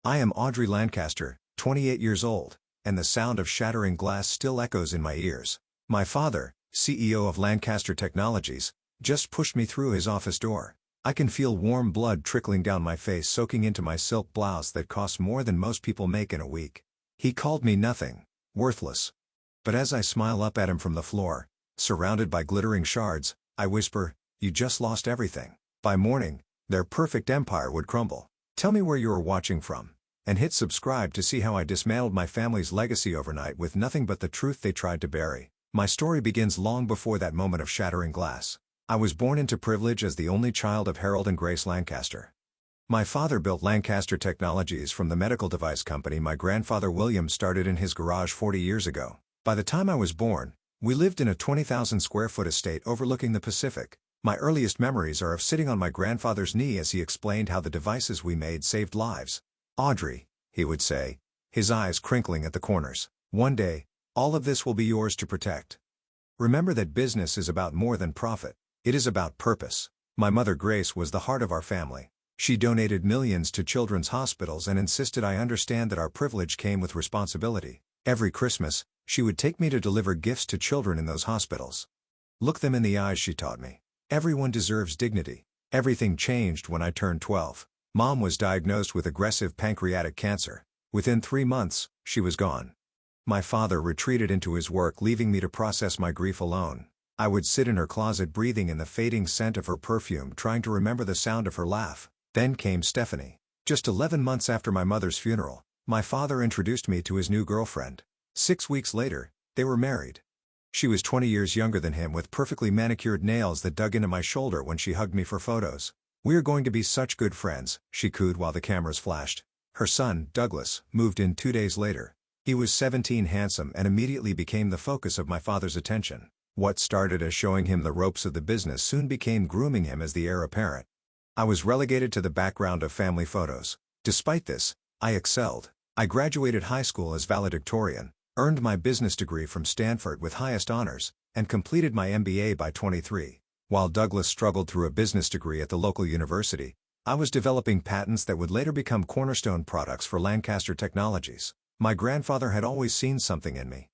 I am Audrey Lancaster, 28 years old, and the sound of shattering glass still echoes in my ears. My father, CEO of Lancaster Technologies, just pushed me through his office door. I can feel warm blood trickling down my face, soaking into my silk blouse that costs more than most people make in a week. He called me nothing, worthless. But as I smile up at him from the floor, surrounded by glittering shards, I whisper, "You just lost everything." By morning, their perfect empire would crumble. Tell me where you are watching from, and hit subscribe to see how I dismantled my family's legacy overnight with nothing but the truth they tried to bury. My story begins long before that moment of shattering glass. I was born into privilege as the only child of Harold and Grace Lancaster. My father built Lancaster Technologies from the medical device company my grandfather William started in his garage 40 years ago. By the time I was born, we lived in a 20,000 square foot estate overlooking the Pacific. My earliest memories are of sitting on my grandfather's knee as he explained how the devices we made saved lives. "Audrey," he would say, his eyes crinkling at the corners, "one day, all of this will be yours to protect. Remember that business is about more than profit. It is about purpose." My mother Grace was the heart of our family. She donated millions to children's hospitals and insisted I understand that our privilege came with responsibility. Every Christmas, she would take me to deliver gifts to children in those hospitals. "Look them in the eyes," she taught me. "Everyone deserves dignity." Everything changed when I turned 12. Mom was diagnosed with aggressive pancreatic cancer. Within 3 months, she was gone. My father retreated into his work, leaving me to process my grief alone. I would sit in her closet breathing in the fading scent of her perfume, trying to remember the sound of her laugh. Then came Stephanie. Just 11 months after my mother's funeral, my father introduced me to his new girlfriend. 6 weeks later, they were married. She was 20 years younger than him, with perfectly manicured nails that dug into my shoulder when she hugged me for photos. "We're going to be such good friends," she cooed while the cameras flashed. Her son, Douglas, moved in 2 days later. He was 17, handsome, and immediately became the focus of my father's attention. What started as showing him the ropes of the business soon became grooming him as the heir apparent. I was relegated to the background of family photos. Despite this, I excelled. I graduated high school as valedictorian, earned my business degree from Stanford with highest honors, and completed my MBA by 23. While Douglas struggled through a business degree at the local university, I was developing patents that would later become cornerstone products for Lancaster Technologies. My grandfather had always seen something in me.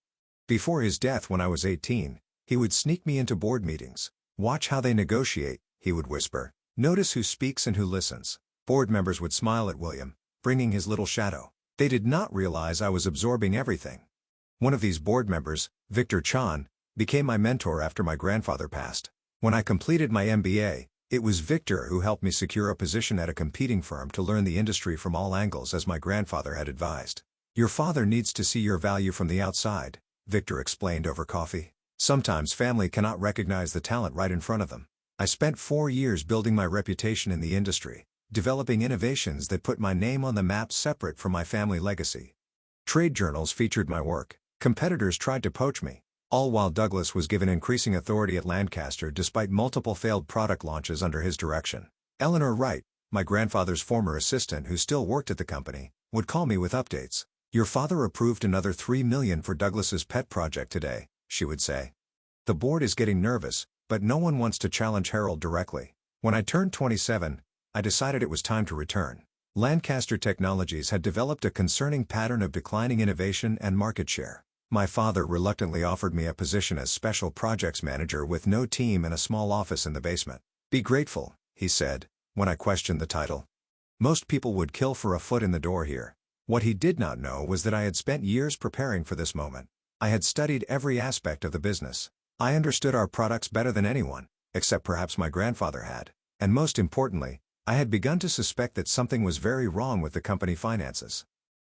Before his death when I was 18, he would sneak me into board meetings. "Watch how they negotiate," he would whisper. "Notice who speaks and who listens." Board members would smile at William, bringing his little shadow. They did not realize I was absorbing everything. One of these board members, Victor Chan, became my mentor after my grandfather passed. When I completed my MBA, it was Victor who helped me secure a position at a competing firm to learn the industry from all angles, as my grandfather had advised. "Your father needs to see your value from the outside," Victor explained over coffee. "Sometimes family cannot recognize the talent right in front of them." I spent 4 years building my reputation in the industry, developing innovations that put my name on the map separate from my family legacy. Trade journals featured my work. Competitors tried to poach me, all while Douglas was given increasing authority at Lancaster despite multiple failed product launches under his direction. Eleanor Wright, my grandfather's former assistant who still worked at the company, would call me with updates. "Your father approved another $3 million for Douglas's pet project today," she would say. "The board is getting nervous, but no one wants to challenge Harold directly." When I turned 27, I decided it was time to return. Lancaster Technologies had developed a concerning pattern of declining innovation and market share. My father reluctantly offered me a position as special projects manager with no team and a small office in the basement. "Be grateful," he said, when I questioned the title. "Most people would kill for a foot in the door here." What he did not know was that I had spent years preparing for this moment. I had studied every aspect of the business. I understood our products better than anyone, except perhaps my grandfather had. And most importantly, I had begun to suspect that something was very wrong with the company finances.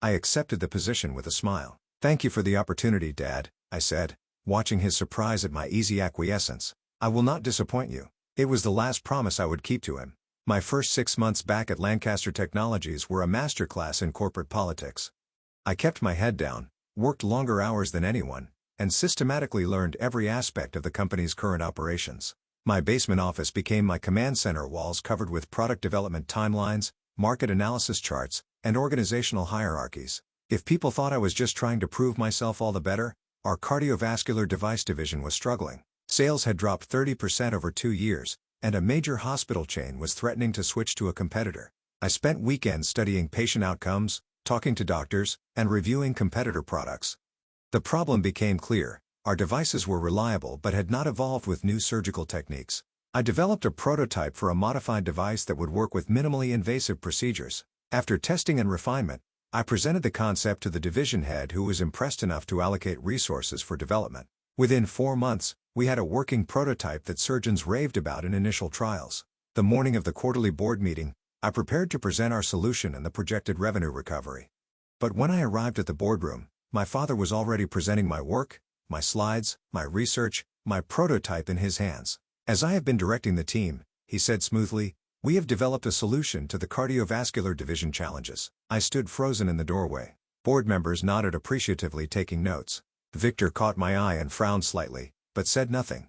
I accepted the position with a smile. "Thank you for the opportunity, Dad," I said, watching his surprise at my easy acquiescence. "I will not disappoint you." It was the last promise I would keep to him. My first 6 months back at Lancaster Technologies were a masterclass in corporate politics. I kept my head down, worked longer hours than anyone, and systematically learned every aspect of the company's current operations. My basement office became my command center, walls covered with product development timelines, market analysis charts, and organizational hierarchies. If people thought I was just trying to prove myself all the better, our cardiovascular device division was struggling. Sales had dropped 30% over 2 years, and a major hospital chain was threatening to switch to a competitor. I spent weekends studying patient outcomes, talking to doctors, and reviewing competitor products. The problem became clear: our devices were reliable but had not evolved with new surgical techniques. I developed a prototype for a modified device that would work with minimally invasive procedures. After testing and refinement, I presented the concept to the division head, who was impressed enough to allocate resources for development. Within 4 months, we had a working prototype that surgeons raved about in initial trials. The morning of the quarterly board meeting, I prepared to present our solution and the projected revenue recovery. But when I arrived at the boardroom, my father was already presenting my work, my slides, my research, my prototype in his hands. "As I have been directing the team," he said smoothly, "we have developed a solution to the cardiovascular division challenges." I stood frozen in the doorway. Board members nodded appreciatively, taking notes. Victor caught my eye and frowned slightly, but said nothing.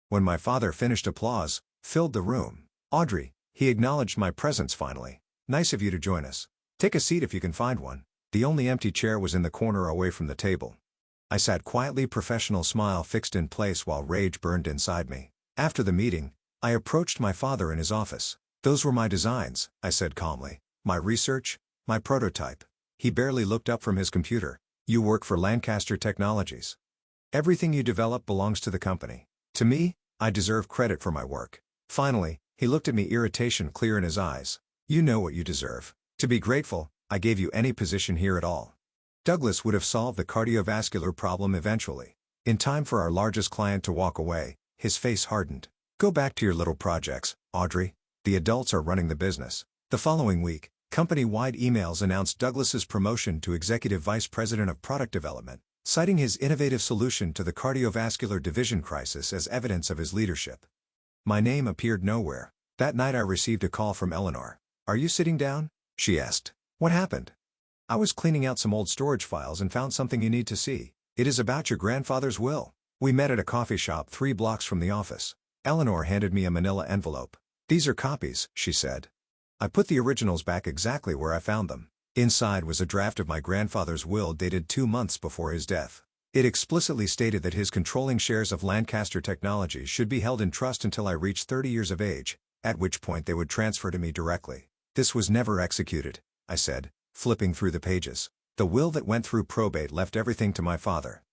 When my father finished, applause filled the room. "Audrey," he acknowledged my presence finally. "Nice of you to join us. Take a seat if you can find one." The only empty chair was in the corner away from the table. I sat quietly, professional smile fixed in place while rage burned inside me. After the meeting, I approached my father in his office. "Those were my designs," I said calmly. "My research, my prototype." He barely looked up from his computer. "You work for Lancaster Technologies. Everything you develop belongs to the company. To me, I deserve credit for my work." Finally, he looked at me, irritation clear in his eyes. "You know what you deserve. To be grateful, I gave you any position here at all. Douglas would have solved the cardiovascular problem eventually." In time for our largest client to walk away, his face hardened. "Go back to your little projects, Audrey. The adults are running the business." The following week, company-wide emails announced Douglas's promotion to Executive Vice President of Product Development, citing his innovative solution to the cardiovascular division crisis as evidence of his leadership. My name appeared nowhere. That night I received a call from Eleanor. "Are you sitting down?" she asked. "What happened?" "I was cleaning out some old storage files and found something you need to see. It is about your grandfather's will." We met at a coffee shop 3 blocks from the office. Eleanor handed me a manila envelope. "These are copies," she said. I put the originals back exactly where I found them. Inside was a draft of my grandfather's will dated 2 months before his death. It explicitly stated that his controlling shares of Lancaster Technologies should be held in trust until I reached 30 years of age, at which point they would transfer to me directly. "This was never executed," I said, flipping through the pages. "The will that went through probate left everything to my father."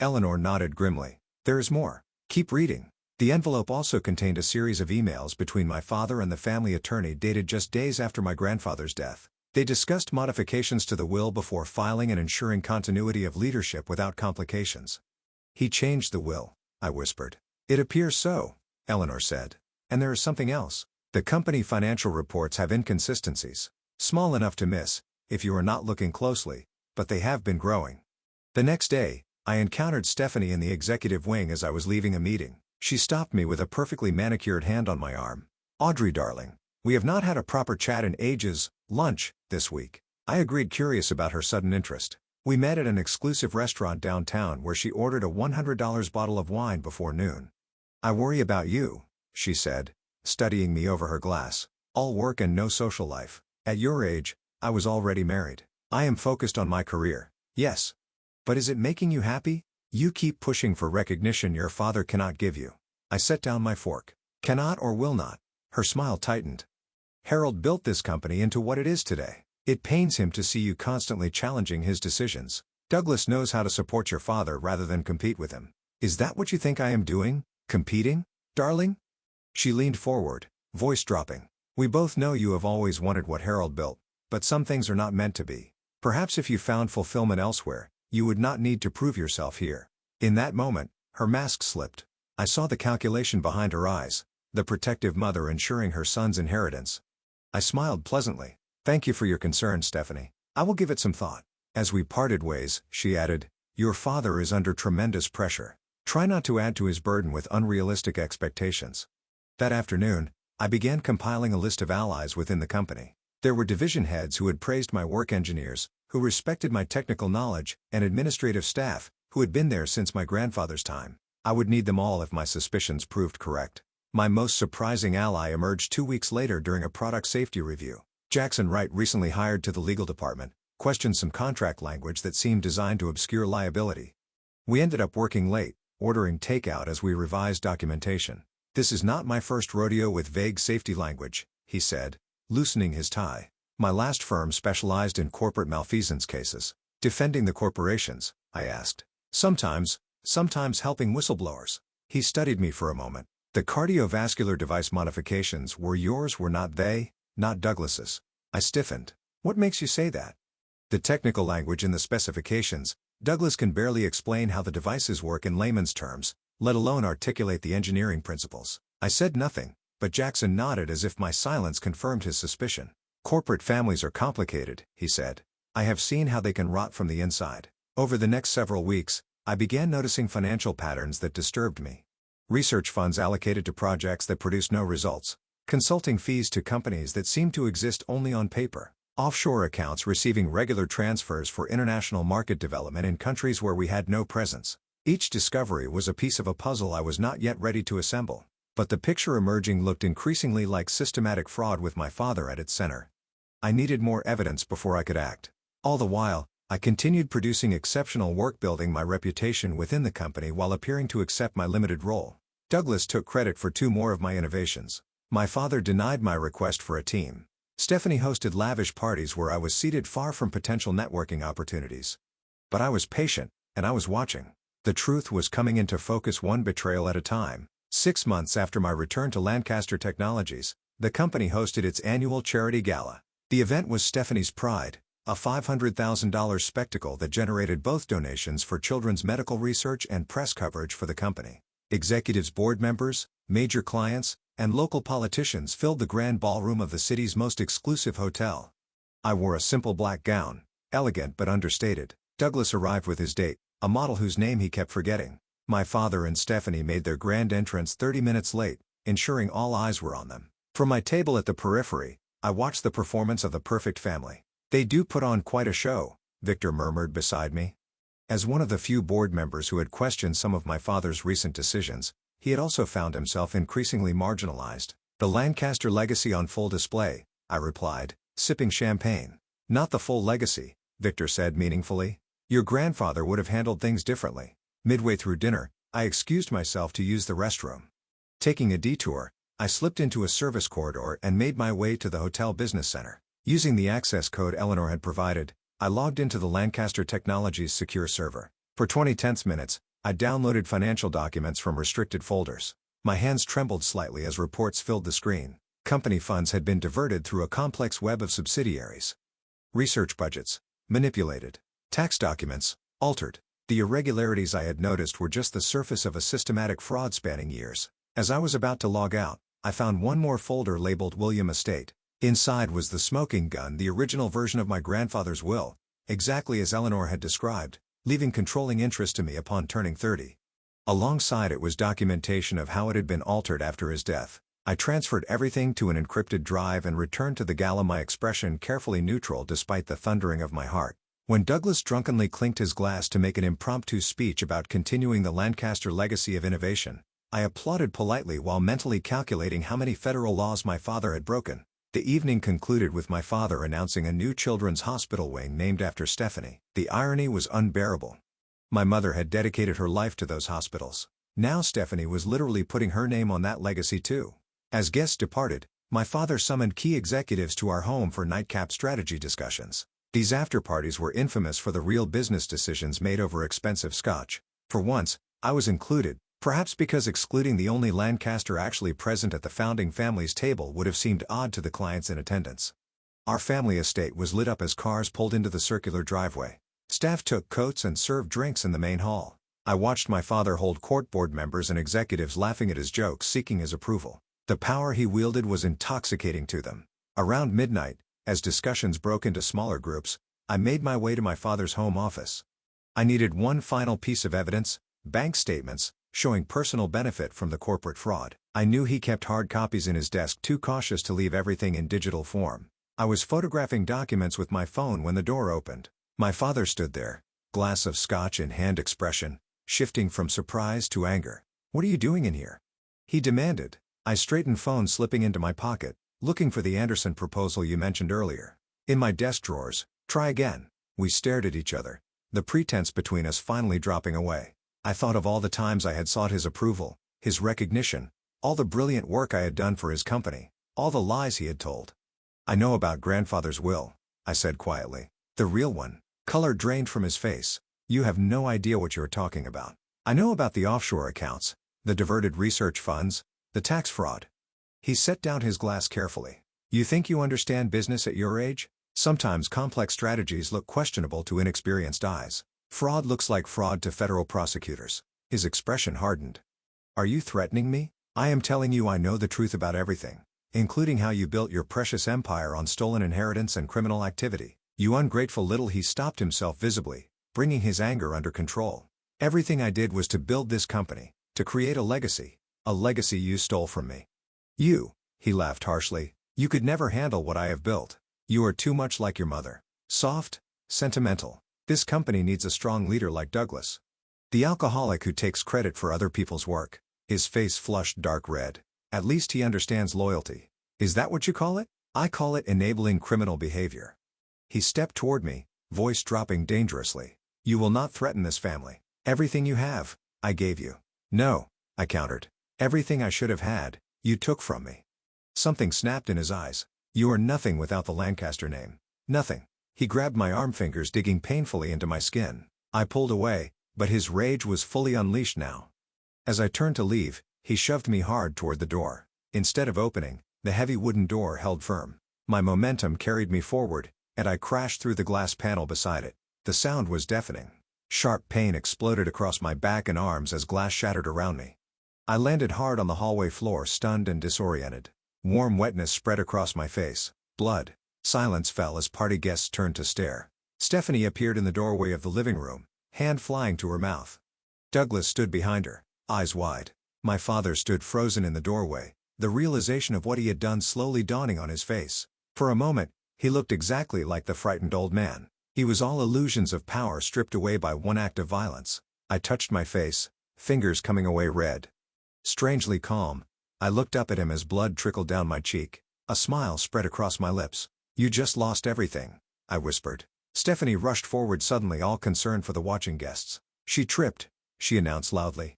Eleanor nodded grimly. "There is more. Keep reading." The envelope also contained a series of emails between my father and the family attorney dated just days after my grandfather's death. They discussed modifications to the will before filing and ensuring continuity of leadership without complications. "He changed the will," I whispered. "It appears so," Eleanor said. "And there is something else. The company financial reports have inconsistencies. Small enough to miss, if you are not looking closely, but they have been growing." The next day, I encountered Stephanie in the executive wing as I was leaving a meeting. She stopped me with a perfectly manicured hand on my arm. "Audrey, darling, we have not had a proper chat in ages. Lunch, this week." I agreed, curious about her sudden interest. We met at an exclusive restaurant downtown where she ordered a $100 bottle of wine before noon. "I worry about you," she said, studying me over her glass. "All work and no social life. At your age, I was already married. I am focused on my career." "Yes. But is it making you happy? You keep pushing for recognition your father cannot give you." I set down my fork. "Cannot or will not." Her smile tightened. "Harold built this company into what it is today. It pains him to see you constantly challenging his decisions. Douglas knows how to support your father rather than compete with him." "Is that what you think I am doing? Competing, darling?" She leaned forward, voice dropping. "We both know you have always wanted what Harold built, but some things are not meant to be. Perhaps if you found fulfillment elsewhere, you would not need to prove yourself here." In that moment, her mask slipped. I saw the calculation behind her eyes, the protective mother ensuring her son's inheritance. I smiled pleasantly. "Thank you for your concern, Stephanie. I will give it some thought." As we parted ways, she added, "Your father is under tremendous pressure. Try not to add to his burden with unrealistic expectations." That afternoon, I began compiling a list of allies within the company. There were division heads who had praised my work, engineers who respected my technical knowledge, and administrative staff who had been there since my grandfather's time. I would need them all if my suspicions proved correct. My most surprising ally emerged 2 weeks later during a product safety review. Jackson Wright, recently hired to the legal department, questioned some contract language that seemed designed to obscure liability. We ended up working late, ordering takeout as we revised documentation. "This is not my first rodeo with vague safety language," he said, loosening his tie. My last firm specialized in corporate malfeasance cases. Defending the corporations, I asked. Sometimes helping whistleblowers. He studied me for a moment. The cardiovascular device modifications were yours, were not they? Not Douglas's. I stiffened. What makes you say that? The technical language in the specifications. Douglas can barely explain how the devices work in layman's terms, let alone articulate the engineering principles. I said nothing, but Jackson nodded as if my silence confirmed his suspicion. Corporate families are complicated, he said. I have seen how they can rot from the inside. Over the next several weeks, I began noticing financial patterns that disturbed me. Research funds allocated to projects that produced no results. Consulting fees to companies that seemed to exist only on paper. Offshore accounts receiving regular transfers for international market development in countries where we had no presence. Each discovery was a piece of a puzzle I was not yet ready to assemble. But the picture emerging looked increasingly like systematic fraud with my father at its center. I needed more evidence before I could act. All the while, I continued producing exceptional work, building my reputation within the company while appearing to accept my limited role. Douglas took credit for 2 more of my innovations. My father denied my request for a team. Stephanie hosted lavish parties where I was seated far from potential networking opportunities. But I was patient, and I was watching. The truth was coming into focus, one betrayal at a time. 6 months after my return to Lancaster Technologies, the company hosted its annual charity gala. The event was Stephanie's pride, a $500,000 spectacle that generated both donations for children's medical research and press coverage for the company. Executives, board members, major clients, and local politicians filled the grand ballroom of the city's most exclusive hotel. I wore a simple black gown, elegant but understated. Douglas arrived with his date, a model whose name he kept forgetting. My father and Stephanie made their grand entrance 30 minutes late, ensuring all eyes were on them. From my table at the periphery, I watched the performance of the perfect family. They do put on quite a show, Victor murmured beside me. As one of the few board members who had questioned some of my father's recent decisions, he had also found himself increasingly marginalized. The Lancaster legacy on full display, I replied, sipping champagne. Not the full legacy, Victor said meaningfully. Your grandfather would have handled things differently. Midway through dinner, I excused myself to use the restroom. Taking a detour, I slipped into a service corridor and made my way to the hotel business center. Using the access code Eleanor had provided, I logged into the Lancaster Technologies secure server. For 20 tense minutes, I downloaded financial documents from restricted folders. My hands trembled slightly as reports filled the screen. Company funds had been diverted through a complex web of subsidiaries. Research budgets manipulated. Tax documents altered. The irregularities I had noticed were just the surface of a systematic fraud spanning years. As I was about to log out, I found one more folder labeled William Estate. Inside was the smoking gun, the original version of my grandfather's will, exactly as Eleanor had described, leaving controlling interest to me upon turning 30. Alongside it was documentation of how it had been altered after his death. I transferred everything to an encrypted drive and returned to the gala, my expression carefully neutral despite the thundering of my heart. When Douglas drunkenly clinked his glass to make an impromptu speech about continuing the Lancaster legacy of innovation, I applauded politely while mentally calculating how many federal laws my father had broken. The evening concluded with my father announcing a new children's hospital wing named after Stephanie. The irony was unbearable. My mother had dedicated her life to those hospitals. Now Stephanie was literally putting her name on that legacy too. As guests departed, my father summoned key executives to our home for nightcap strategy discussions. These after-parties were infamous for the real business decisions made over expensive scotch. For once, I was included, perhaps because excluding the only Lancaster actually present at the founding family's table would have seemed odd to the clients in attendance. Our family estate was lit up as cars pulled into the circular driveway. Staff took coats and served drinks in the main hall. I watched my father hold court, board members and executives laughing at his jokes, seeking his approval. The power he wielded was intoxicating to them. Around midnight, as discussions broke into smaller groups, I made my way to my father's home office. I needed one final piece of evidence: bank statements, showing personal benefit from the corporate fraud. I knew he kept hard copies in his desk, too cautious to leave everything in digital form. I was photographing documents with my phone when the door opened. My father stood there, glass of scotch in hand, expression shifting from surprise to anger. "What are you doing in here?" he demanded. I straightened, phone slipping into my pocket. "Looking for the Anderson proposal you mentioned earlier. In my desk drawers." "Try again." We stared at each other, the pretense between us finally dropping away. I thought of all the times I had sought his approval, his recognition, all the brilliant work I had done for his company, all the lies he had told. I know about grandfather's will, I said quietly. The real one. Color drained from his face. You have no idea what you're talking about. I know about the offshore accounts, the diverted research funds, the tax fraud. He set down his glass carefully. You think you understand business at your age? Sometimes complex strategies look questionable to inexperienced eyes. Fraud looks like fraud to federal prosecutors. His expression hardened. Are you threatening me? I am telling you I know the truth about everything, including how you built your precious empire on stolen inheritance and criminal activity. You ungrateful little. He stopped himself visibly, bringing his anger under control. Everything I did was to build this company, to create a legacy you stole from me. He laughed harshly, you could never handle what I have built. You are too much like your mother. Soft, sentimental. This company needs a strong leader like Douglas. The alcoholic who takes credit for other people's work. His face flushed dark red. At least he understands loyalty. Is that what you call it? I call it enabling criminal behavior. He stepped toward me, voice dropping dangerously. You will not threaten this family. Everything you have, I gave you. No, I countered. Everything I should have had, you took from me. Something snapped in his eyes. You are nothing without the Lancaster name. Nothing. He grabbed my arm, fingers digging painfully into my skin. I pulled away, but his rage was fully unleashed now. As I turned to leave, he shoved me hard toward the door. Instead of opening, the heavy wooden door held firm. My momentum carried me forward, and I crashed through the glass panel beside it. The sound was deafening. Sharp pain exploded across my back and arms as glass shattered around me. I landed hard on the hallway floor, stunned and disoriented. Warm wetness spread across my face. Blood. Silence fell as party guests turned to stare. Stephanie appeared in the doorway of the living room, hand flying to her mouth. Douglas stood behind her, eyes wide. My father stood frozen in the doorway, the realization of what he had done slowly dawning on his face. For a moment, he looked exactly like the frightened old man. He was all illusions of power stripped away by one act of violence. I touched my face, fingers coming away red. Strangely calm, I looked up at him as blood trickled down my cheek. A smile spread across my lips. You just lost everything, I whispered. Stephanie rushed forward suddenly, all concerned for the watching guests. She tripped, she announced loudly.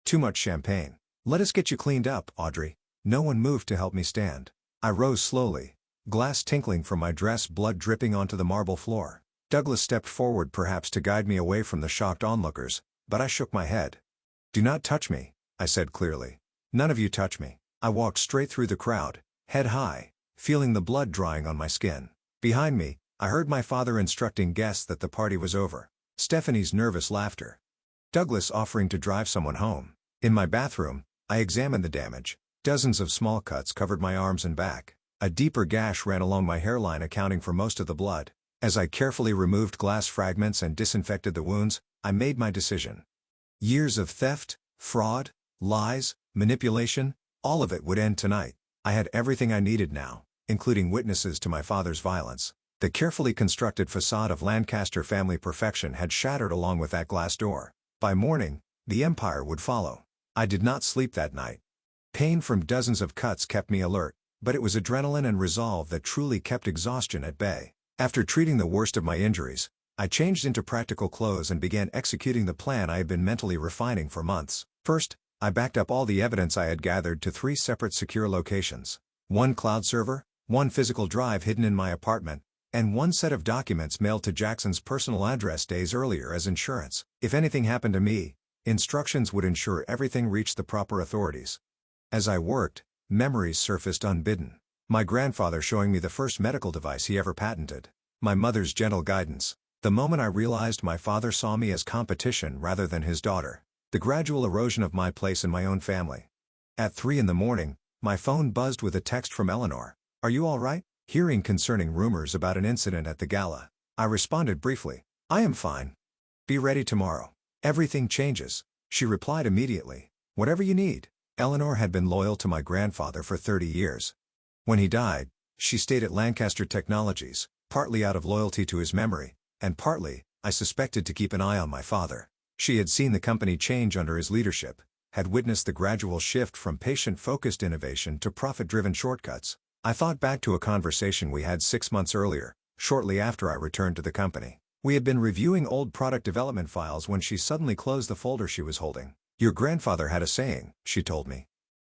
Too much champagne. Let us get you cleaned up, Audrey. No one moved to help me stand. I rose slowly, glass tinkling from my dress, blood dripping onto the marble floor. Douglas stepped forward, perhaps to guide me away from the shocked onlookers, but I shook my head. Do not touch me, I said clearly. None of you touch me. I walked straight through the crowd, head high, feeling the blood drying on my skin. Behind me, I heard my father instructing guests that the party was over. Stephanie's nervous laughter. Douglas offering to drive someone home. In my bathroom, I examined the damage. Dozens of small cuts covered my arms and back. A deeper gash ran along my hairline, accounting for most of the blood. As I carefully removed glass fragments and disinfected the wounds, I made my decision. Years of theft, fraud, lies, manipulation, all of it would end tonight. I had everything I needed now, including witnesses to my father's violence. The carefully constructed facade of Lancaster family perfection had shattered along with that glass door. By morning, the empire would follow. I did not sleep that night. Pain from dozens of cuts kept me alert, but it was adrenaline and resolve that truly kept exhaustion at bay. After treating the worst of my injuries, I changed into practical clothes and began executing the plan I had been mentally refining for months. First, I backed up all the evidence I had gathered to 3 separate secure locations. 1 cloud server, 1 physical drive hidden in my apartment, and 1 set of documents mailed to Jackson's personal address days earlier as insurance. If anything happened to me, instructions would ensure everything reached the proper authorities. As I worked, memories surfaced unbidden. My grandfather showing me the first medical device he ever patented. My mother's gentle guidance. The moment I realized my father saw me as competition rather than his daughter. The gradual erosion of my place in my own family. At 3 in the morning, my phone buzzed with a text from Eleanor. Are you all right? Hearing concerning rumors about an incident at the gala, I responded briefly. I am fine. Be ready tomorrow. Everything changes. She replied immediately. Whatever you need. Eleanor had been loyal to my grandfather for 30 years. When he died, she stayed at Lancaster Technologies, partly out of loyalty to his memory, and partly, I suspected, to keep an eye on my father. She had seen the company change under his leadership, had witnessed the gradual shift from patient-focused innovation to profit-driven shortcuts. I thought back to a conversation we had 6 months earlier, shortly after I returned to the company. We had been reviewing old product development files when she suddenly closed the folder she was holding. Your grandfather had a saying, she told me.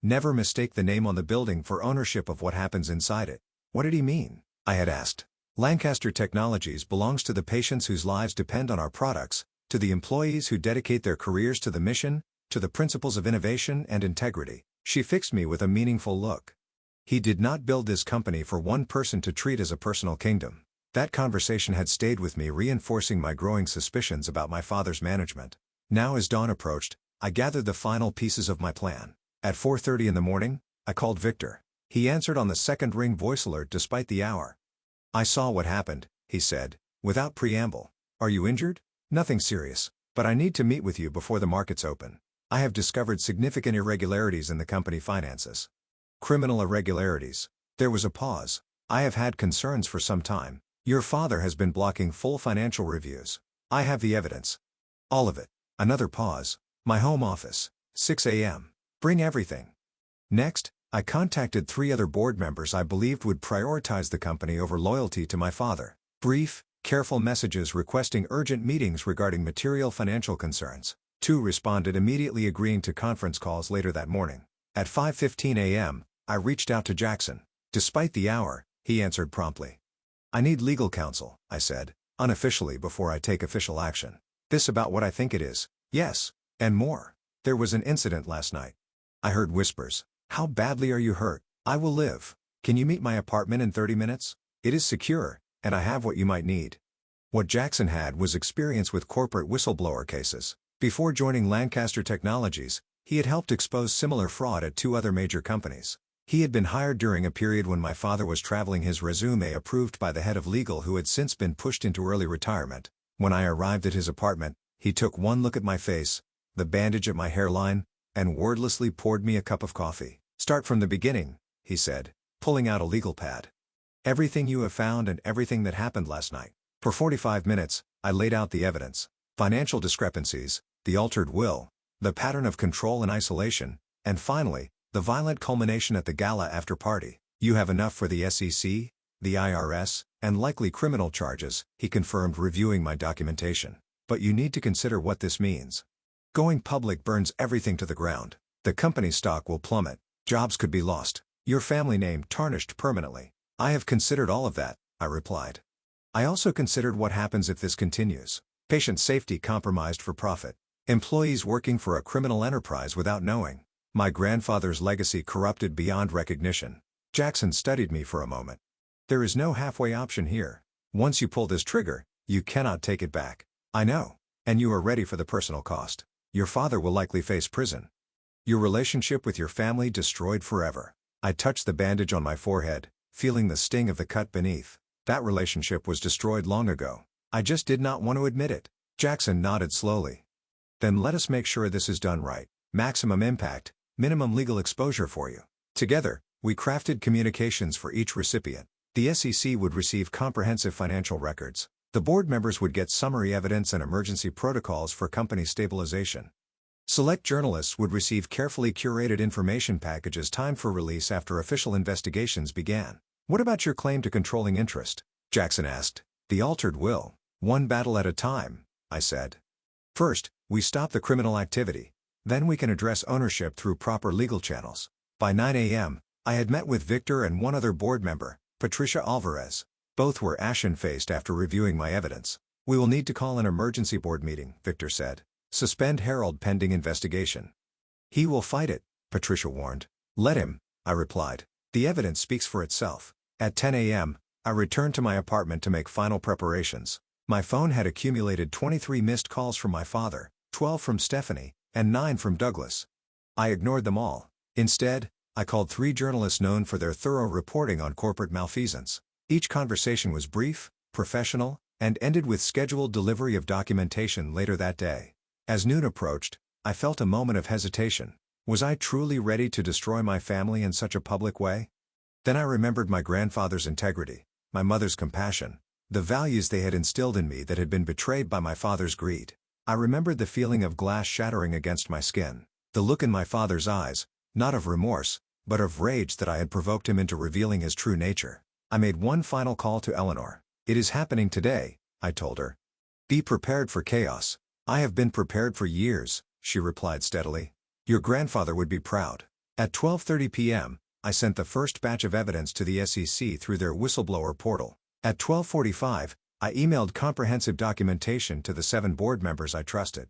Never mistake the name on the building for ownership of what happens inside it. What did he mean? I had asked. Lancaster Technologies belongs to the patients whose lives depend on our products, to the employees who dedicate their careers to the mission, to the principles of innovation and integrity. She fixed me with a meaningful look. He did not build this company for one person to treat as a personal kingdom. That conversation had stayed with me, reinforcing my growing suspicions about my father's management. Now as dawn approached, I gathered the final pieces of my plan. At 4:30 in the morning, I called Victor. He answered on the second ring voice alert despite the hour. "I saw what happened," he said, without preamble. "Are you injured?" "Nothing serious, but I need to meet with you before the markets open. I have discovered significant irregularities in the company finances." "Criminal irregularities?" There was a pause. "I have had concerns for some time. Your father has been blocking full financial reviews. I have the evidence." "All of it." Another pause. "My home office. 6 a.m. Bring everything." Next, I contacted 3 other board members I believed would prioritize the company over loyalty to my father. Brief, careful messages requesting urgent meetings regarding material financial concerns. 2 responded immediately, agreeing to conference calls later that morning. At 5:15 a.m., I reached out to Jackson. Despite the hour, he answered promptly. "I need legal counsel," I said, unofficially before I take official action. "This about what I think it is?" "Yes, and more. There was an incident last night." I heard whispers. "How badly are you hurt?" "I will live. Can you meet my apartment in 30 minutes? It is secure, and I have what you might need." What Jackson had was experience with corporate whistleblower cases. Before joining Lancaster Technologies, he had helped expose similar fraud at 2 other major companies. He had been hired during a period when my father was traveling, his resume approved by the head of legal who had since been pushed into early retirement. When I arrived at his apartment, he took one look at my face, the bandage at my hairline, and wordlessly poured me a cup of coffee. "Start from the beginning," he said, pulling out a legal pad. "Everything you have found and everything that happened last night." For 45 minutes, I laid out the evidence. Financial discrepancies, the altered will, the pattern of control and isolation, and finally, the violent culmination at the gala after party. "You have enough for the SEC, the IRS, and likely criminal charges," he confirmed, reviewing my documentation. "But you need to consider what this means. Going public burns everything to the ground. The company's stock will plummet, jobs could be lost, your family name tarnished permanently." "I have considered all of that," I replied. "I also considered what happens if this continues. Patient safety compromised for profit. Employees working for a criminal enterprise without knowing. My grandfather's legacy corrupted beyond recognition." Jackson studied me for a moment. "There is no halfway option here. Once you pull this trigger, you cannot take it back." "I know. And you are ready for the personal cost. Your father will likely face prison. Your relationship with your family destroyed forever." I touched the bandage on my forehead, feeling the sting of the cut beneath. "That relationship was destroyed long ago. I just did not want to admit it." Jackson nodded slowly. "Then let us make sure this is done right. Maximum impact, minimum legal exposure for you." Together, we crafted communications for each recipient. The SEC would receive comprehensive financial records. The board members would get summary evidence and emergency protocols for company stabilization. Select journalists would receive carefully curated information packages timed for release after official investigations began. "What about your claim to controlling interest?" Jackson asked. "The altered will. One battle at a time," I said. "First, we stop the criminal activity. Then we can address ownership through proper legal channels." By 9 a.m., I had met with Victor and one other board member, Patricia Alvarez. Both were ashen-faced after reviewing my evidence. "We will need to call an emergency board meeting," Victor said. "Suspend Harold pending investigation." "He will fight it," Patricia warned. "Let him," I replied. "The evidence speaks for itself." At 10 a.m., I returned to my apartment to make final preparations. My phone had accumulated 23 missed calls from my father, 12 from Stephanie, and 9 from Douglas. I ignored them all. Instead, I called 3 journalists known for their thorough reporting on corporate malfeasance. Each conversation was brief, professional, and ended with scheduled delivery of documentation later that day. As noon approached, I felt a moment of hesitation. Was I truly ready to destroy my family in such a public way? Then I remembered my grandfather's integrity, my mother's compassion, the values they had instilled in me that had been betrayed by my father's greed. I remembered the feeling of glass shattering against my skin, the look in my father's eyes, not of remorse, but of rage that I had provoked him into revealing his true nature. I made one final call to Eleanor. "It is happening today," I told her. "Be prepared for chaos." "I have been prepared for years," she replied steadily. "Your grandfather would be proud." At 12:30 p.m., I sent the first batch of evidence to the SEC through their whistleblower portal. At 12:45, I emailed comprehensive documentation to the 7 board members I trusted.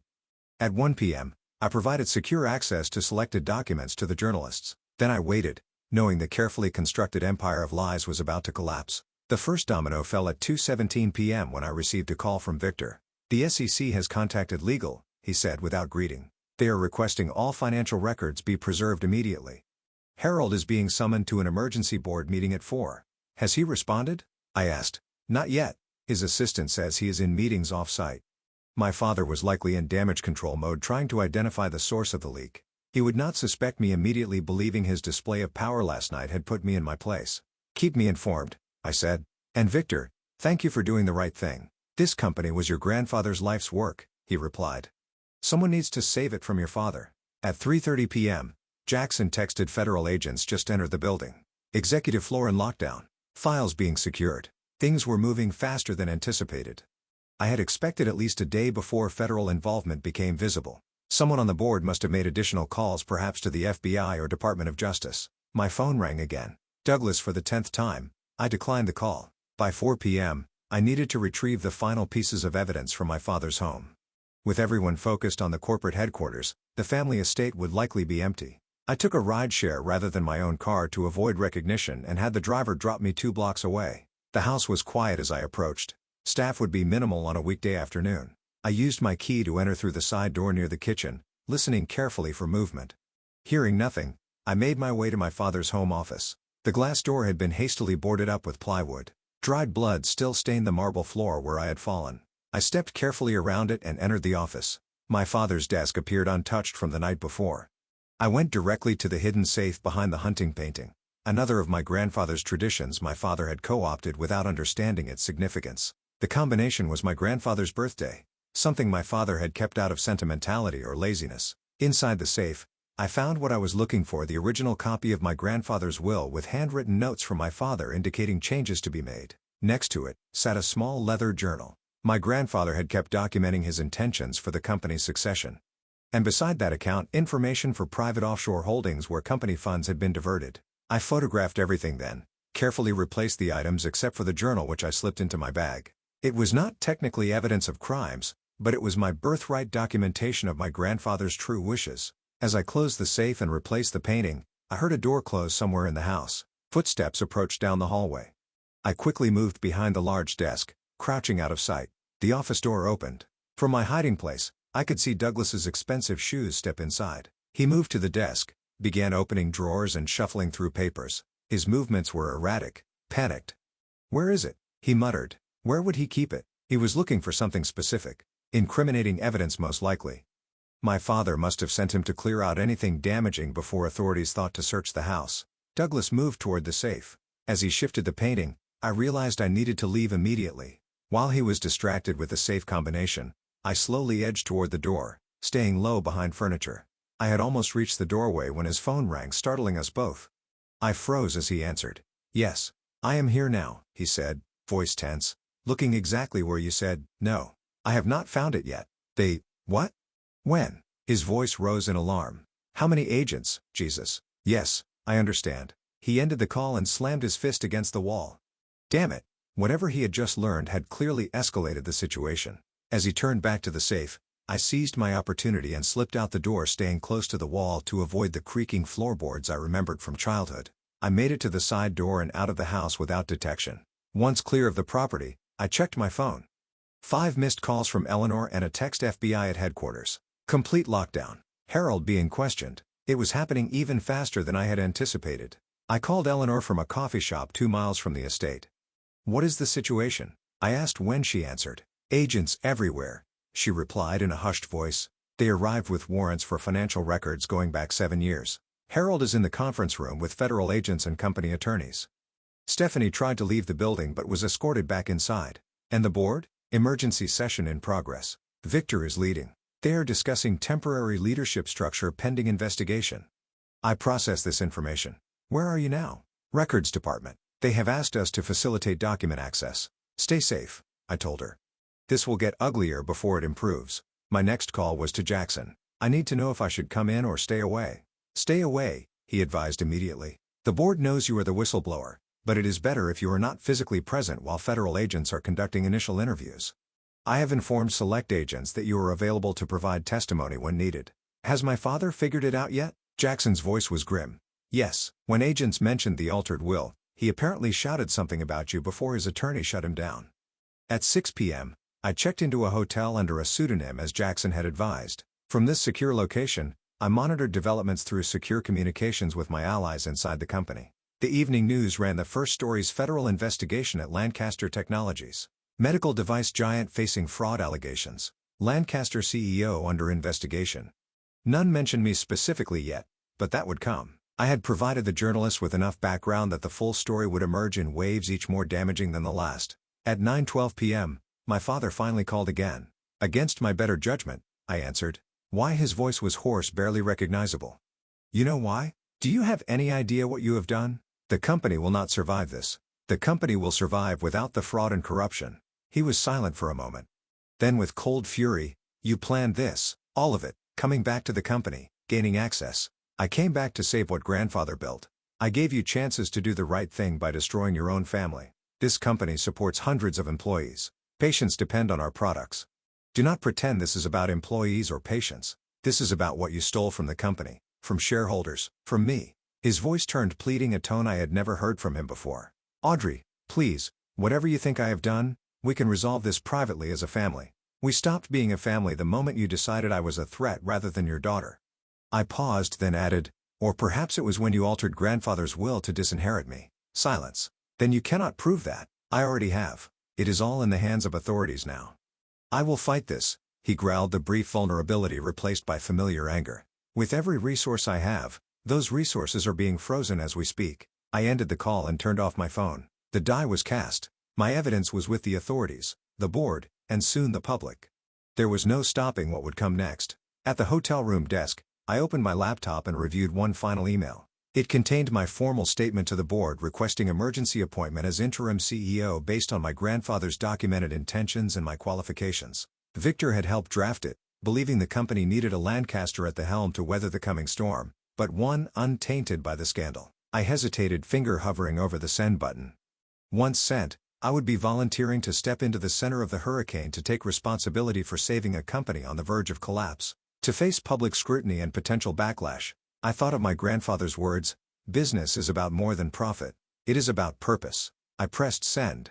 At 1 p.m., I provided secure access to selected documents to the journalists. Then I waited, knowing the carefully constructed empire of lies was about to collapse. The first domino fell at 2:17 p.m. when I received a call from Victor. "The SEC has contacted legal," he said without greeting. "They are requesting all financial records be preserved immediately. Harold is being summoned to an emergency board meeting at 4. Has he responded?" I asked. "Not yet. His assistant says he is in meetings off-site." My father was likely in damage control mode trying to identify the source of the leak. He would not suspect me immediately, believing his display of power last night had put me in my place. "Keep me informed," I said. "And Victor, thank you for doing the right thing. This company was your grandfather's life's work," he replied. "Someone needs to save it from your father." At 3:30 p.m., Jackson texted federal agents just entered the building. Executive floor in lockdown. Files being secured. Things were moving faster than anticipated. I had expected at least a day before federal involvement became visible. Someone on the board must have made additional calls, perhaps to the FBI or Department of Justice. My phone rang again. Douglas for the 10th time. I declined the call. By 4 p.m., I needed to retrieve the final pieces of evidence from my father's home. With everyone focused on the corporate headquarters, the family estate would likely be empty. I took a rideshare rather than my own car to avoid recognition and had the driver drop me 2 blocks away. The house was quiet as I approached. Staff would be minimal on a weekday afternoon. I used my key to enter through the side door near the kitchen, listening carefully for movement. Hearing nothing, I made my way to my father's home office. The glass door had been hastily boarded up with plywood. Dried blood still stained the marble floor where I had fallen. I stepped carefully around it and entered the office. My father's desk appeared untouched from the night before. I went directly to the hidden safe behind the hunting painting. Another of my grandfather's traditions my father had co-opted without understanding its significance. The combination was my grandfather's birthday, something my father had kept out of sentimentality or laziness. Inside the safe, I found what I was looking for: the original copy of my grandfather's will with handwritten notes from my father indicating changes to be made. Next to it sat a small leather journal. My grandfather had kept documenting his intentions for the company's succession. And beside that account, information for private offshore holdings where company funds had been diverted. I photographed everything then, carefully replaced the items except for the journal, which I slipped into my bag. It was not technically evidence of crimes, but it was my birthright documentation of my grandfather's true wishes. As I closed the safe and replaced the painting, I heard a door close somewhere in the house. Footsteps approached down the hallway. I quickly moved behind the large desk, crouching out of sight. The office door opened. From my hiding place, I could see Douglas's expensive shoes step inside. He moved to the desk, began opening drawers and shuffling through papers. His movements were erratic, panicked. "Where is it?" he muttered. Where would he keep it? He was looking for something specific. Incriminating evidence, most likely. My father must have sent him to clear out anything damaging before authorities thought to search the house. Douglas moved toward the safe. As he shifted the painting, I realized I needed to leave immediately. While he was distracted with the safe combination, I slowly edged toward the door, staying low behind furniture. I had almost reached the doorway when his phone rang, startling us both. I froze as he answered. "Yes, I am here now," he said, voice tense. "Looking exactly where you said. No, I have not found it yet." What? When?" His voice rose in alarm. "How many agents, Jesus?" "Yes, I understand." He ended the call and slammed his fist against the wall. Damn it. Whatever he had just learned had clearly escalated the situation. As he turned back to the safe, I seized my opportunity and slipped out the door, staying close to the wall to avoid the creaking floorboards I remembered from childhood. I made it to the side door and out of the house without detection. Once clear of the property, I checked my phone. 5 missed calls from Eleanor and a text: FBI at headquarters. Complete lockdown. Harold being questioned. It was happening even faster than I had anticipated. I called Eleanor from a coffee shop 2 miles from the estate. "What is the situation?" I asked when she answered. "Agents everywhere," she replied in a hushed voice. "They arrived with warrants for financial records going back 7 years. Harold is in the conference room with federal agents and company attorneys. Stephanie tried to leave the building but was escorted back inside. And the board? Emergency session in progress. Victor is leading. They are discussing temporary leadership structure pending investigation." I processed this information. "Where are you now?" "Records department. They have asked us to facilitate document access." "Stay safe," I told her. "This will get uglier before it improves." My next call was to Jackson. "I need to know if I should come in or stay away." "Stay away," he advised immediately. The board knows you are the whistleblower, but it is better if you are not physically present while federal agents are conducting initial interviews. I have informed select agents that you are available to provide testimony when needed. Has my father figured it out yet? Jackson's voice was grim. Yes. When agents mentioned the altered will, he apparently shouted something about you before his attorney shut him down. At 6 p.m., I checked into a hotel under a pseudonym as Jackson had advised. From this secure location, I monitored developments through secure communications with my allies inside the company. The Evening News ran the first story's federal investigation at Lancaster Technologies. Medical device giant facing fraud allegations. Lancaster CEO under investigation. None mentioned me specifically yet, but that would come. I had provided the journalists with enough background that the full story would emerge in waves, each more damaging than the last. At 9:12 p.m., my father finally called again. Against my better judgment, I answered. Why? His voice was hoarse, barely recognizable. You know why? Do you have any idea what you have done? The company will not survive this. The company will survive without the fraud and corruption. He was silent for a moment. Then with cold fury, you planned this, all of it, coming back to the company, gaining access. I came back to save what grandfather built. I gave you chances to do the right thing by destroying your own family. This company supports hundreds of employees. Patients depend on our products. Do not pretend this is about employees or patients. This is about what you stole from the company, from shareholders, from me. His voice turned pleading, a tone I had never heard from him before. Audrey, please, whatever you think I have done, we can resolve this privately as a family. We stopped being a family the moment you decided I was a threat rather than your daughter. I paused, then added, or perhaps it was when you altered grandfather's will to disinherit me. Silence. Then you cannot prove that. I already have. It is all in the hands of authorities now. I will fight this, he growled, the brief vulnerability replaced by familiar anger. With every resource I have, those resources are being frozen as we speak. I ended the call and turned off my phone. The die was cast. My evidence was with the authorities, the board, and soon the public. There was no stopping what would come next. At the hotel room desk, I opened my laptop and reviewed one final email. It contained my formal statement to the board requesting emergency appointment as interim CEO based on my grandfather's documented intentions and my qualifications. Victor had helped draft it, believing the company needed a Lancaster at the helm to weather the coming storm, but one untainted by the scandal. I hesitated, finger hovering over the send button. Once sent, I would be volunteering to step into the center of the hurricane to take responsibility for saving a company on the verge of collapse. To face public scrutiny and potential backlash, I thought of my grandfather's words, business is about more than profit. It is about purpose. I pressed send.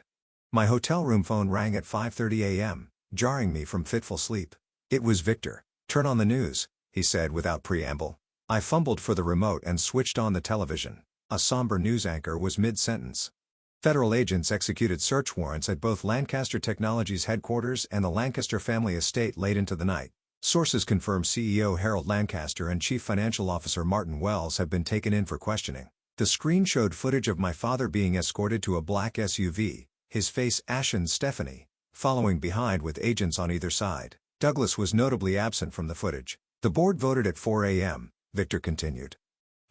My hotel room phone rang at 5:30 a.m., jarring me from fitful sleep. It was Victor. Turn on the news, he said without preamble. I fumbled for the remote and switched on the television. A somber news anchor was mid-sentence. Federal agents executed search warrants at both Lancaster Technologies headquarters and the Lancaster family estate late into the night. Sources confirm CEO Harold Lancaster and Chief Financial Officer Martin Wells have been taken in for questioning. The screen showed footage of my father being escorted to a black SUV, his face ashen. Stephanie, following behind with agents on either side. Douglas was notably absent from the footage. The board voted at 4 a.m., Victor continued.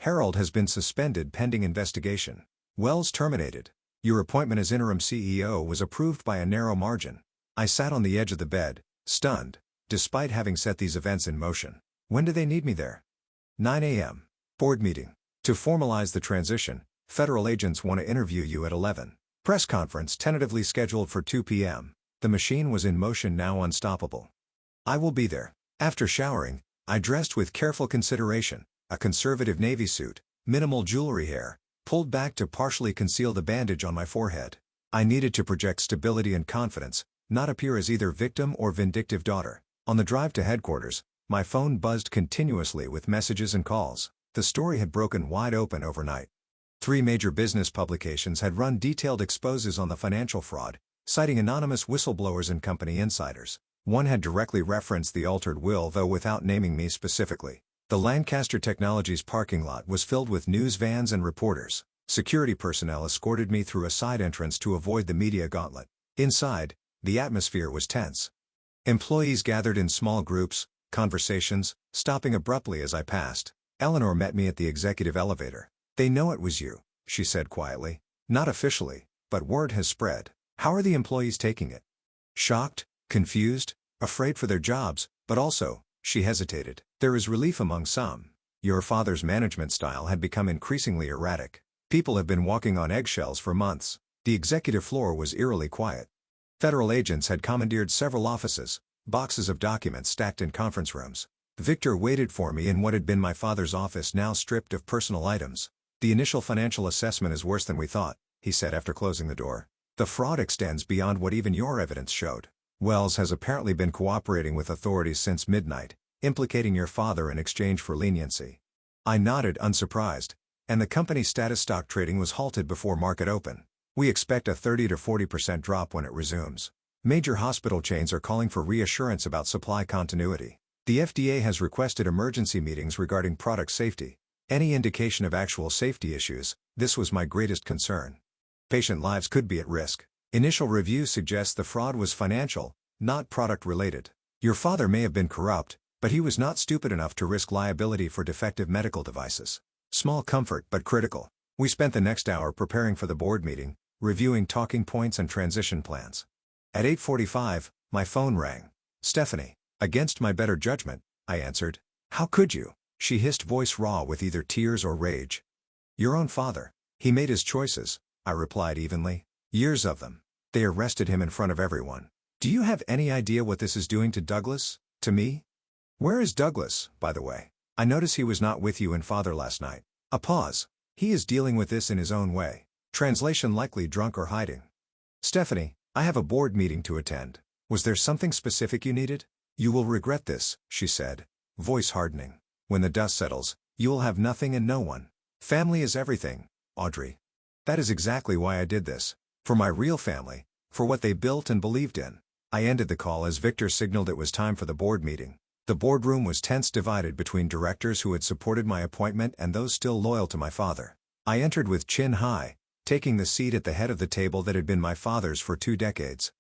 Harold has been suspended pending investigation. Wells terminated. Your appointment as interim CEO was approved by a narrow margin. I sat on the edge of the bed, stunned, despite having set these events in motion. When do they need me there? 9 a.m. Board meeting. To formalize the transition, federal agents want to interview you at 11. Press conference tentatively scheduled for 2 p.m. The machine was in motion, now unstoppable. I will be there. After showering, I dressed with careful consideration, a conservative navy suit, minimal jewelry, hair pulled back to partially conceal the bandage on my forehead. I needed to project stability and confidence, not appear as either victim or vindictive daughter. On the drive to headquarters, my phone buzzed continuously with messages and calls. The story had broken wide open overnight. 3 major business publications had run detailed exposés on the financial fraud, citing anonymous whistleblowers and company insiders. One had directly referenced the altered will, though without naming me specifically. The Lancaster Technologies parking lot was filled with news vans and reporters. Security personnel escorted me through a side entrance to avoid the media gauntlet. Inside, the atmosphere was tense. Employees gathered in small groups, conversations, stopping abruptly as I passed. Eleanor met me at the executive elevator. They know it was you, she said quietly. Not officially, but word has spread. How are the employees taking it? Shocked, confused, afraid for their jobs, but also, she hesitated. There is relief among some. Your father's management style had become increasingly erratic. People have been walking on eggshells for months. The executive floor was eerily quiet. Federal agents had commandeered several offices, boxes of documents stacked in conference rooms. Victor waited for me in what had been my father's office, now stripped of personal items. "The initial financial assessment is worse than we thought," he said after closing the door. "The fraud extends beyond what even your evidence showed. Wells has apparently been cooperating with authorities since midnight, implicating your father in exchange for leniency." I nodded, unsurprised, and the company's status stock trading was halted before market open. We expect a 30 to 40% drop when it resumes. Major hospital chains are calling for reassurance about supply continuity. The FDA has requested emergency meetings regarding product safety. Any indication of actual safety issues, this was my greatest concern. Patient lives could be at risk. Initial review suggests the fraud was financial, not product-related. Your father may have been corrupt, but he was not stupid enough to risk liability for defective medical devices. Small comfort but critical. We spent the next hour preparing for the board meeting, reviewing talking points and transition plans. At 8:45, my phone rang. "Stephanie." Against my better judgment, I answered. "How could you?" She hissed, voice raw with either tears or rage. "Your own father. He made his choices," I replied evenly. "Years of them. They arrested him in front of everyone. Do you have any idea what this is doing to Douglas, to me? Where is Douglas, by the way? I notice he was not with you and father last night." A pause. "He is dealing with this in his own way. Translation: likely drunk or hiding." "Stephanie, I have a board meeting to attend. Was there something specific you needed?" "You will regret this," she said, voice hardening. "When the dust settles, you will have nothing and no one. Family is everything, Audrey. That is exactly why I did this. For my real family, for what they built and believed in." I ended the call as Victor signaled it was time for the board meeting. The boardroom was tense, divided between directors who had supported my appointment and those still loyal to my father. I entered with chin high, taking the seat at the head of the table that had been my father's for 2 decades.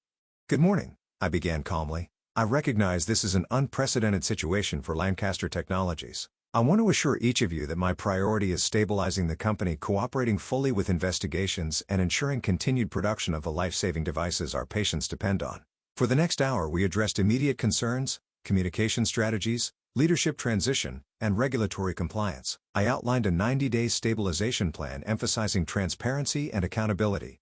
"Good morning," I began calmly. "I recognize this is an unprecedented situation for Lancaster Technologies. I want to assure each of you that my priority is stabilizing the company, cooperating fully with investigations, and ensuring continued production of the life-saving devices our patients depend on." For the next hour we addressed immediate concerns, communication strategies, leadership transition, and regulatory compliance. I outlined a 90-day stabilization plan emphasizing transparency and accountability.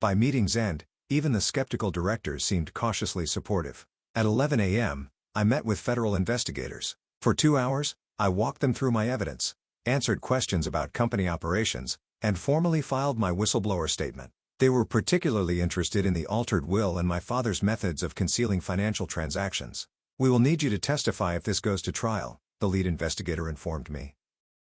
By meeting's end, even the skeptical directors seemed cautiously supportive. At 11 a.m., I met with federal investigators. For 2 hours, I walked them through my evidence, answered questions about company operations, and formally filed my whistleblower statement. They were particularly interested in the altered will and my father's methods of concealing financial transactions. "We will need you to testify if this goes to trial," the lead investigator informed me.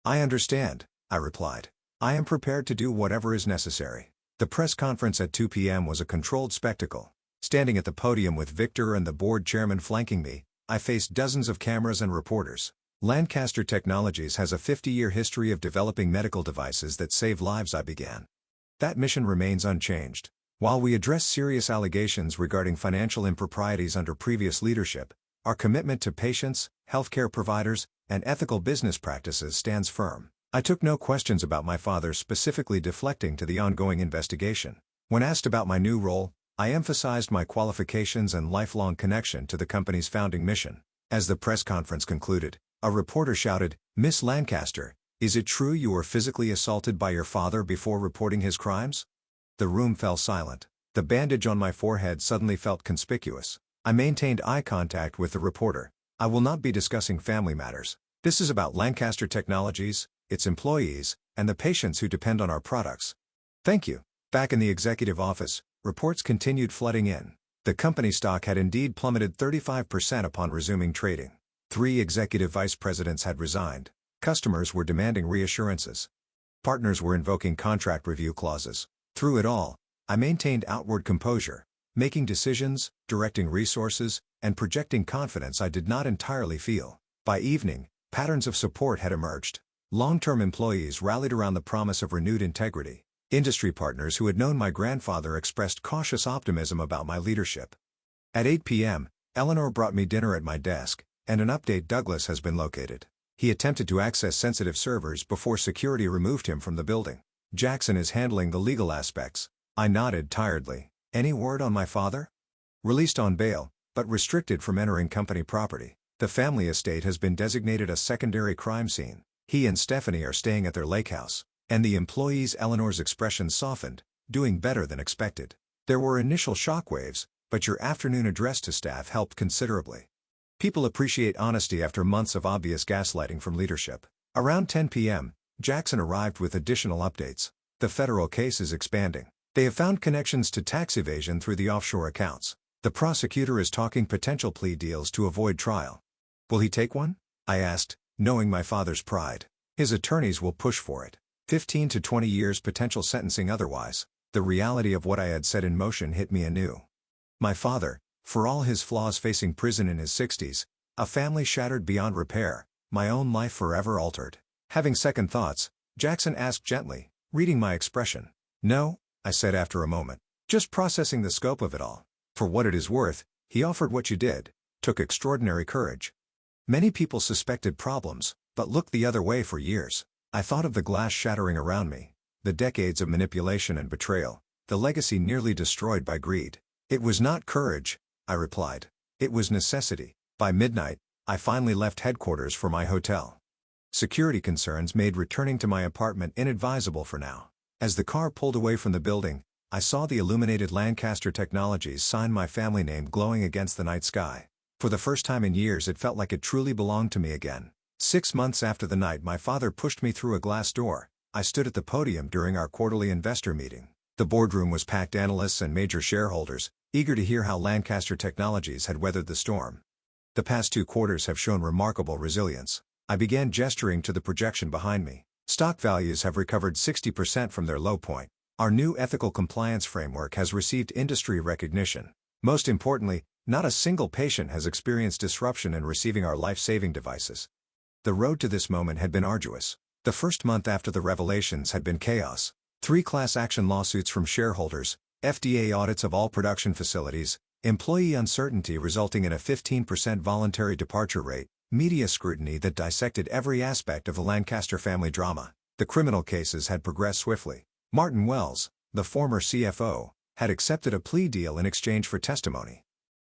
"I understand," I replied. "I am prepared to do whatever is necessary." The press conference at 2 p.m. was a controlled spectacle. Standing at the podium with Victor and the board chairman flanking me, I faced dozens of cameras and reporters. Lancaster Technologies has a 50-year history of developing medical devices that save lives, I began. That mission remains unchanged. While we address serious allegations regarding financial improprieties under previous leadership, our commitment to patients, healthcare providers, and ethical business practices stands firm. I took no questions about my father, specifically deflecting to the ongoing investigation. When asked about my new role, I emphasized my qualifications and lifelong connection to the company's founding mission. As the press conference concluded, a reporter shouted, "Miss Lancaster, is it true you were physically assaulted by your father before reporting his crimes?" The room fell silent. The bandage on my forehead suddenly felt conspicuous. I maintained eye contact with the reporter. "I will not be discussing family matters. This is about Lancaster Technologies, its employees, and the patients who depend on our products." "Thank you." Back in the executive office, reports continued flooding in. The company stock had indeed plummeted 35% upon resuming trading. 3 executive vice presidents had resigned. Customers were demanding reassurances. Partners were invoking contract review clauses. Through it all, I maintained outward composure, making decisions, directing resources, and projecting confidence I did not entirely feel. By evening, patterns of support had emerged. Long-term employees rallied around the promise of renewed integrity. Industry partners who had known my grandfather expressed cautious optimism about my leadership. At 8 p.m., Eleanor brought me dinner at my desk, and an update: Douglas has been located. He attempted to access sensitive servers before security removed him from the building. Jackson is handling the legal aspects. I nodded tiredly. Any word on my father? Released on bail, but restricted from entering company property. The family estate has been designated a secondary crime scene. He and Stephanie are staying at their lake house. And the employees. Eleanor's expression softened, doing better than expected. There were initial shockwaves, but your afternoon address to staff helped considerably. People appreciate honesty after months of obvious gaslighting from leadership. Around 10 p.m., Jackson arrived with additional updates. The federal case is expanding. They have found connections to tax evasion through the offshore accounts. The prosecutor is talking potential plea deals to avoid trial. Will he take one? I asked, knowing my father's pride. His attorneys will push for it. 15 to 20 years potential sentencing otherwise. The reality of what I had set in motion hit me anew. My father, for all his flaws, facing prison in his 60s, a family shattered beyond repair, my own life forever altered. Having second thoughts, Jackson asked gently, reading my expression. No, I said after a moment. Just processing the scope of it all. For what it is worth, he offered. What you did took extraordinary courage. Many people suspected problems, but looked the other way for years. I thought of the glass shattering around me, the decades of manipulation and betrayal, the legacy nearly destroyed by greed. It was not courage, I replied. It was necessity. By midnight, I finally left headquarters for my hotel. Security concerns made returning to my apartment inadvisable for now. As the car pulled away from the building, I saw the illuminated Lancaster Technologies sign, my family name glowing against the night sky. For the first time in years, it felt like it truly belonged to me again. 6 months after the night my father pushed me through a glass door, I stood at the podium during our quarterly investor meeting. The boardroom was packed, analysts and major shareholders, eager to hear how Lancaster Technologies had weathered the storm. The past 2 quarters have shown remarkable resilience. I began gesturing to the projection behind me. Stock values have recovered 60% from their low point. Our new ethical compliance framework has received industry recognition. Most importantly, not a single patient has experienced disruption in receiving our life-saving devices. The road to this moment had been arduous. The first month after the revelations had been chaos. 3 class action lawsuits from shareholders, FDA audits of all production facilities, employee uncertainty resulting in a 15% voluntary departure rate, media scrutiny that dissected every aspect of the Lancaster family drama. The criminal cases had progressed swiftly. Martin Wells, the former CFO, had accepted a plea deal in exchange for testimony.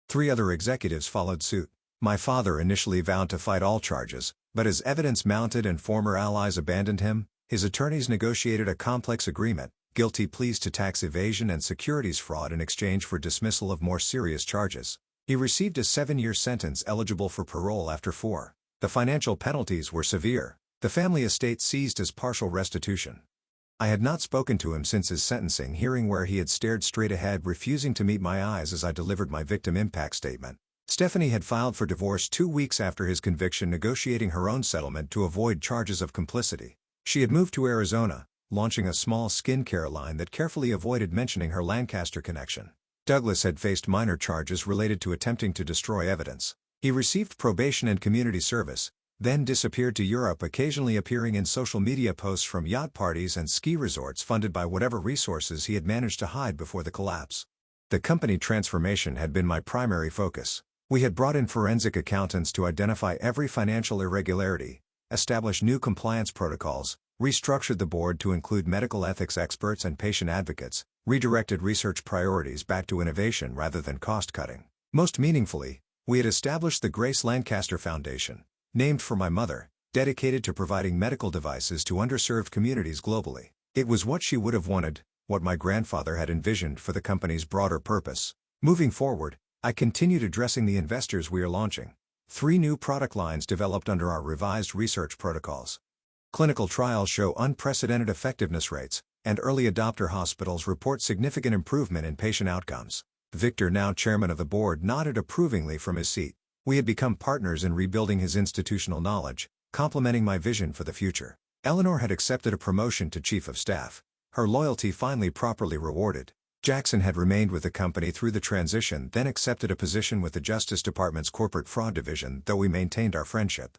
3 other executives followed suit. My father initially vowed to fight all charges, but as evidence mounted and former allies abandoned him, his attorneys negotiated a complex agreement, guilty pleas to tax evasion and securities fraud in exchange for dismissal of more serious charges. He received a 7-year sentence eligible for parole after 4. The financial penalties were severe. The family estate seized as partial restitution. I had not spoken to him since his sentencing hearing, where he had stared straight ahead, refusing to meet my eyes as I delivered my victim impact statement. Stephanie had filed for divorce 2 weeks after his conviction, negotiating her own settlement to avoid charges of complicity. She had moved to Arizona, launching a small skincare line that carefully avoided mentioning her Lancaster connection. Douglas had faced minor charges related to attempting to destroy evidence. He received probation and community service, then disappeared to Europe, occasionally appearing in social media posts from yacht parties and ski resorts funded by whatever resources he had managed to hide before the collapse. The company transformation had been my primary focus. We had brought in forensic accountants to identify every financial irregularity, establish new compliance protocols, restructured the board to include medical ethics experts and patient advocates, redirected research priorities back to innovation rather than cost-cutting. Most meaningfully, we had established the Grace Lancaster Foundation, named for my mother, dedicated to providing medical devices to underserved communities globally. It was what she would have wanted, what my grandfather had envisioned for the company's broader purpose. Moving forward, I continued addressing the investors we are launching. 3 new product lines developed under our revised research protocols. Clinical trials show unprecedented effectiveness rates, and early adopter hospitals report significant improvement in patient outcomes. Victor, now chairman of the board, nodded approvingly from his seat. We had become partners in rebuilding his institutional knowledge, complementing my vision for the future. Eleanor had accepted a promotion to chief of staff, her loyalty finally properly rewarded. Jackson had remained with the company through the transition, then accepted a position with the Justice Department's Corporate Fraud Division, though we maintained our friendship.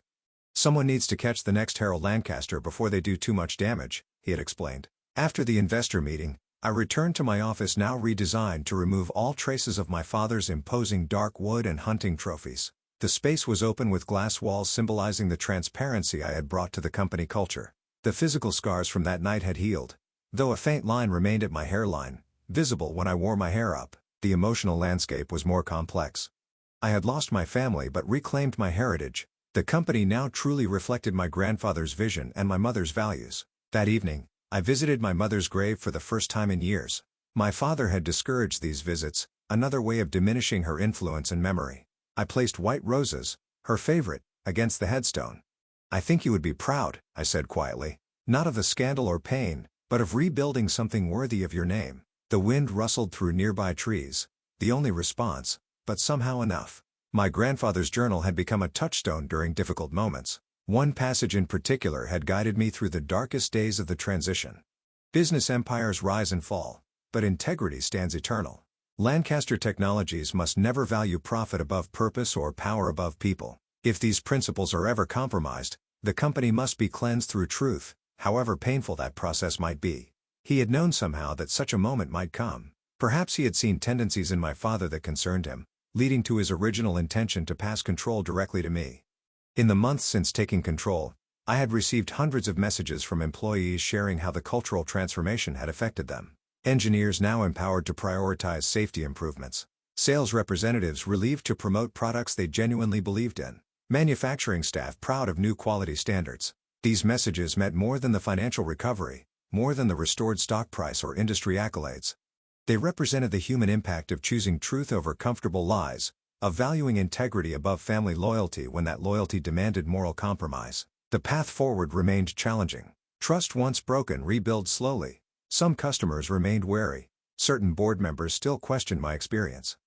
Someone needs to catch the next Harold Lancaster before they do too much damage, he had explained. After the investor meeting, I returned to my office, now redesigned to remove all traces of my father's imposing dark wood and hunting trophies. The space was open with glass walls symbolizing the transparency I had brought to the company culture. The physical scars from that night had healed, though a faint line remained at my hairline, visible when I wore my hair up. The emotional landscape was more complex. I had lost my family but reclaimed my heritage. The company now truly reflected my grandfather's vision and my mother's values. That evening, I visited my mother's grave for the first time in years. My father had discouraged these visits, another way of diminishing her influence and memory. I placed white roses, her favorite, against the headstone. "I think you would be proud," I said quietly. "Not of the scandal or pain, but of rebuilding something worthy of your name." The wind rustled through nearby trees, the only response, but somehow enough. My grandfather's journal had become a touchstone during difficult moments. One passage in particular had guided me through the darkest days of the transition. "Business empires rise and fall, but integrity stands eternal. Lancaster Technologies must never value profit above purpose or power above people. If these principles are ever compromised, the company must be cleansed through truth, however painful that process might be." He had known somehow that such a moment might come. Perhaps he had seen tendencies in my father that concerned him, leading to his original intention to pass control directly to me. In the months since taking control, I had received hundreds of messages from employees sharing how the cultural transformation had affected them. Engineers now empowered to prioritize safety improvements. Sales representatives relieved to promote products they genuinely believed in. Manufacturing staff proud of new quality standards. These messages meant more than the financial recovery, more than the restored stock price or industry accolades. They represented the human impact of choosing truth over comfortable lies, of valuing integrity above family loyalty when that loyalty demanded moral compromise. The path forward remained challenging. Trust once broken rebuilt slowly. Some customers remained wary. Certain board members still questioned my experience.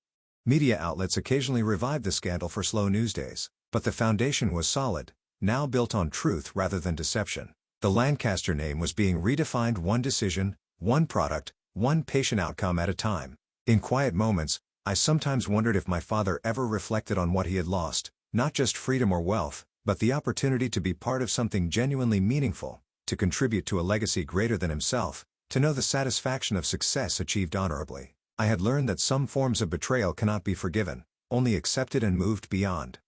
Media outlets occasionally revived the scandal for slow news days, but the foundation was solid, now built on truth rather than deception. The Lancaster name was being redefined one decision, one product, one patient outcome at a time. In quiet moments, I sometimes wondered if my father ever reflected on what he had lost, not just freedom or wealth, but the opportunity to be part of something genuinely meaningful, to contribute to a legacy greater than himself, to know the satisfaction of success achieved honorably. I had learned that some forms of betrayal cannot be forgiven, only accepted and moved beyond.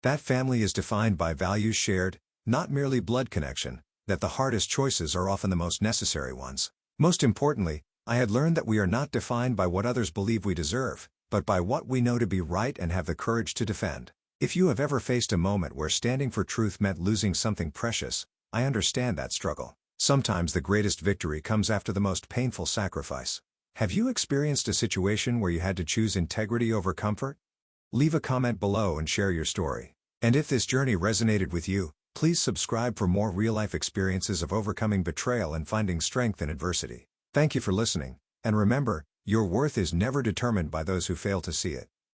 That family is defined by values shared, not merely blood connection, that the hardest choices are often the most necessary ones. Most importantly, I had learned that we are not defined by what others believe we deserve, but by what we know to be right and have the courage to defend. If you have ever faced a moment where standing for truth meant losing something precious, I understand that struggle. Sometimes the greatest victory comes after the most painful sacrifice. Have you experienced a situation where you had to choose integrity over comfort? Leave a comment below and share your story. And if this journey resonated with you, please subscribe for more real-life experiences of overcoming betrayal and finding strength in adversity. Thank you for listening, and remember, your worth is never determined by those who fail to see it.